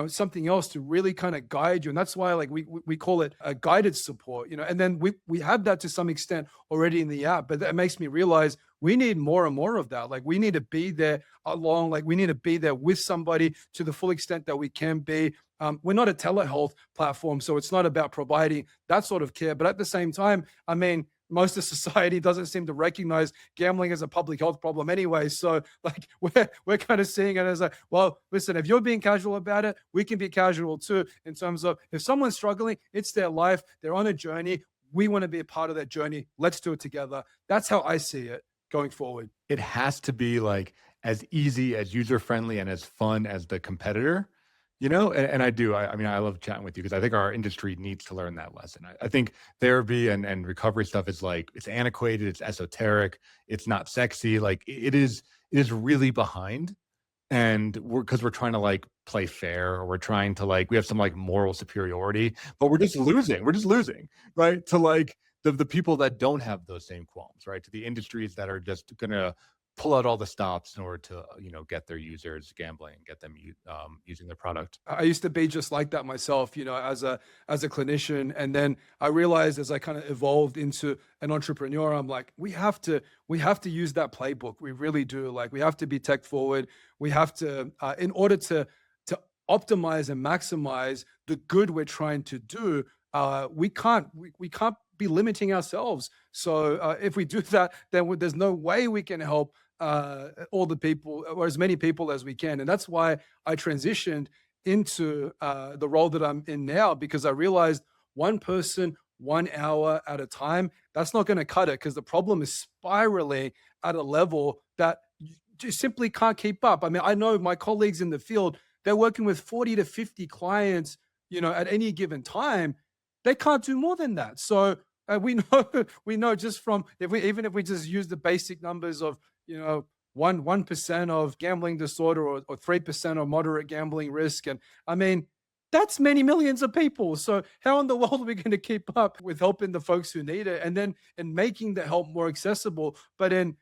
something else to really kind of guide you. And that's why like we call it a guided support, and then we have that to some extent already in the app, but that makes me realize we need more and more of that. Like we need to be there along, like we need to be there with somebody to the full extent that we can be. We're not a telehealth platform, so it's not about providing that sort of care. But at the same time, most of society doesn't seem to recognize gambling as a public health problem anyway. So like we're kind of seeing it as like, well, listen, if you're being casual about it, we can be casual too, in terms of if someone's struggling, it's their life, they're on a journey. We want to be a part of that journey. Let's do it together. That's how I see it going forward. It has to be like as easy, as user-friendly, and as fun as the competitor. And I do. I love chatting with you because I think our industry needs to learn that lesson. I think therapy and recovery stuff is like, it's antiquated, it's esoteric, it's not sexy. Like it is really behind. And because we're trying to like play fair, or we're trying to like, we have some like moral superiority, but we're just losing, right? To like the people that don't have those same qualms, right? To the industries that are just gonna pull out all the stops in order to get their users gambling, get them using their product. I used to be just like that myself, as a clinician, and then I realized as I kind of evolved into an entrepreneur, I'm like, we have to use that playbook. We really do. Like we have to be tech forward. We have to in order to optimize and maximize the good we're trying to do. We can't be limiting ourselves. So if we do that, then there's no way we can help all the people, or as many people as we can. And that's why I transitioned into the role that I'm in now, because I realized one person, 1 hour at a time, that's not going to cut it, because the problem is spiraling at a level that you just simply can't keep up. I know my colleagues in the field, they're working with 40 to 50 clients, at any given time. They can't do more than that. So we know just from, if we just use the basic numbers of 1% of gambling disorder, or 3% of moderate gambling risk, and that's many millions of people. So how in the world are we going to keep up with helping the folks who need it, and then making the help more accessible, but in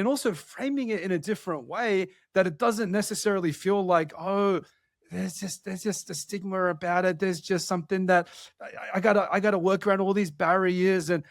also framing it in a different way, that it doesn't necessarily feel like, oh, there's just a stigma about it. There's just something that I gotta work around all these barriers, and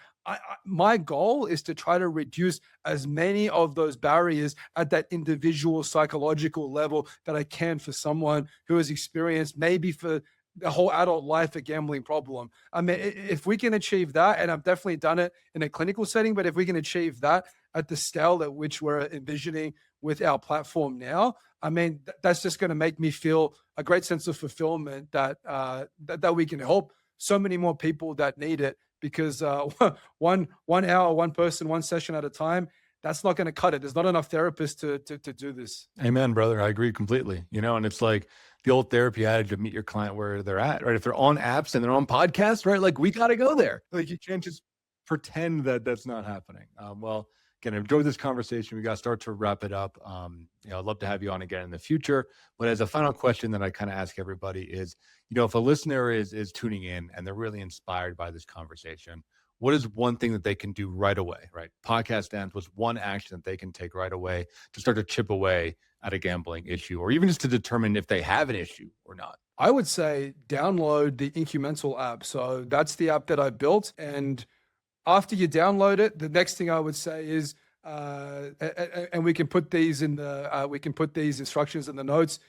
my goal is to try to reduce as many of those barriers at that individual psychological level that I can for someone who has experienced maybe for the whole adult life a gambling problem. I mean, if we can achieve that, and I've definitely done it in a clinical setting, but if we can achieve that at the scale at which we're envisioning with our platform now, I mean, that's just going to make me feel a great sense of fulfillment that that we can help so many more people that need it. Because one hour, one person, one session at a time, that's not going to cut it. There's not enough therapists to do this. Amen, brother. I agree completely. And it's like the old therapy adage of meet your client where they're at, right? If they're on apps and they're on podcasts, right? Like we got to go there. Like you can't just pretend that that's not happening. Well, again, I enjoyed this conversation. We got to start to wrap it up. I'd love to have you on again in the future. But as a final question that I kind of ask everybody is, if a listener is tuning in and they're really inspired by this conversation, what is one thing that they can do right away, right? Podcast ends. What's one action that they can take right away to start to chip away at a gambling issue, or even just to determine if they have an issue or not? I would say download the Incumental app. So that's the app that I built. And after you download it, the next thing I would say is, and we can put these in these instructions in the notes.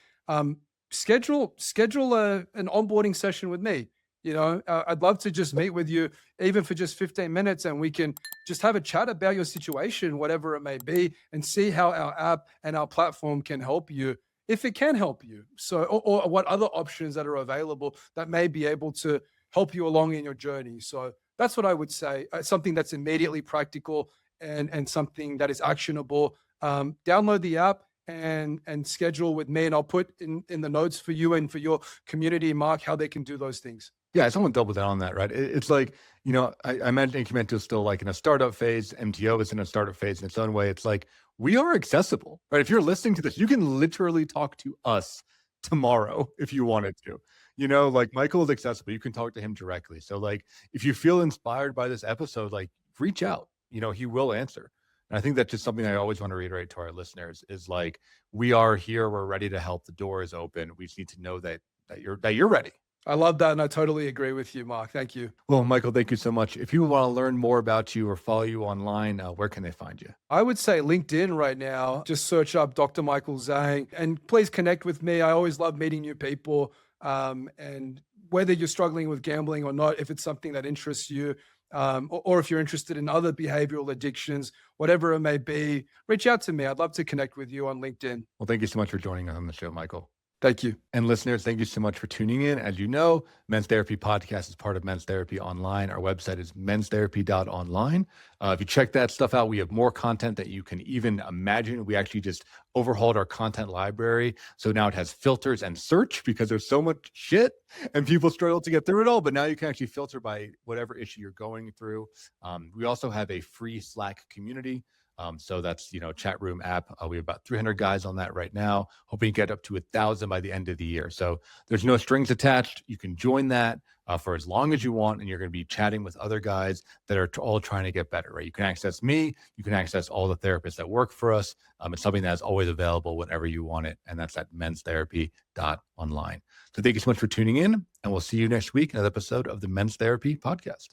Schedule an onboarding session with me. I'd love to just meet with you, even for just 15 minutes, and we can just have a chat about your situation, whatever it may be, and see how our app and our platform can help you, if it can help you. So, or what other options that are available that may be able to help you along in your journey. So that's what I would say. Something that's immediately practical and something that is actionable. Download the app and schedule with me, and I'll put in the notes for you and for your community, Mark, how they can do those things. Yeah, I just want to double down on that, right? It's like, I imagine Incumental is still like in a startup phase. MTO is in a startup phase in its own way. It's like, we are accessible, right? If you're listening to this, you can literally talk to us tomorrow if you wanted to. Like Michael is accessible. You can talk to him directly. So like, if you feel inspired by this episode, like reach out, he will answer. And I think that's just something I always want to reiterate to our listeners is like, we are here. We're ready to help. The door is open. We just need to know that you're ready. I love that. And I totally agree with you, Mark. Thank you. Well, Michael, thank you so much. If you want to learn more about you or follow you online, where can they find you? I would say LinkedIn right now. Just search up Dr. Michael Zhang and please connect with me. I always love meeting new people. And whether you're struggling with gambling or not, if it's something that interests you, or if you're interested in other behavioral addictions, whatever it may be, reach out to me. I'd love to connect with you on LinkedIn. Well, thank you so much for joining us on the show, Michael. Thank you. And listeners, thank you so much for tuning in. As you know, Men's Therapy Podcast is part of Men's Therapy Online. Our website is menstherapy.online. If you check that stuff out, we have more content that you can even imagine. We actually just overhauled our content library. So now it has filters and search because there's so much shit and people struggle to get through it all. But now you can actually filter by whatever issue you're going through. We also have a free Slack community. So that's, chat room app. We have about 300 guys on that right now, hoping to get up to 1,000 by the end of the year. So there's no strings attached. You can join that for as long as you want, and you're going to be chatting with other guys that are all trying to get better, right? You can access me. You can access all the therapists that work for us. It's something that's always available whenever you want it, and that's at menstherapy.online. So thank you so much for tuning in, and we'll see you next week in another episode of the Men's Therapy Podcast.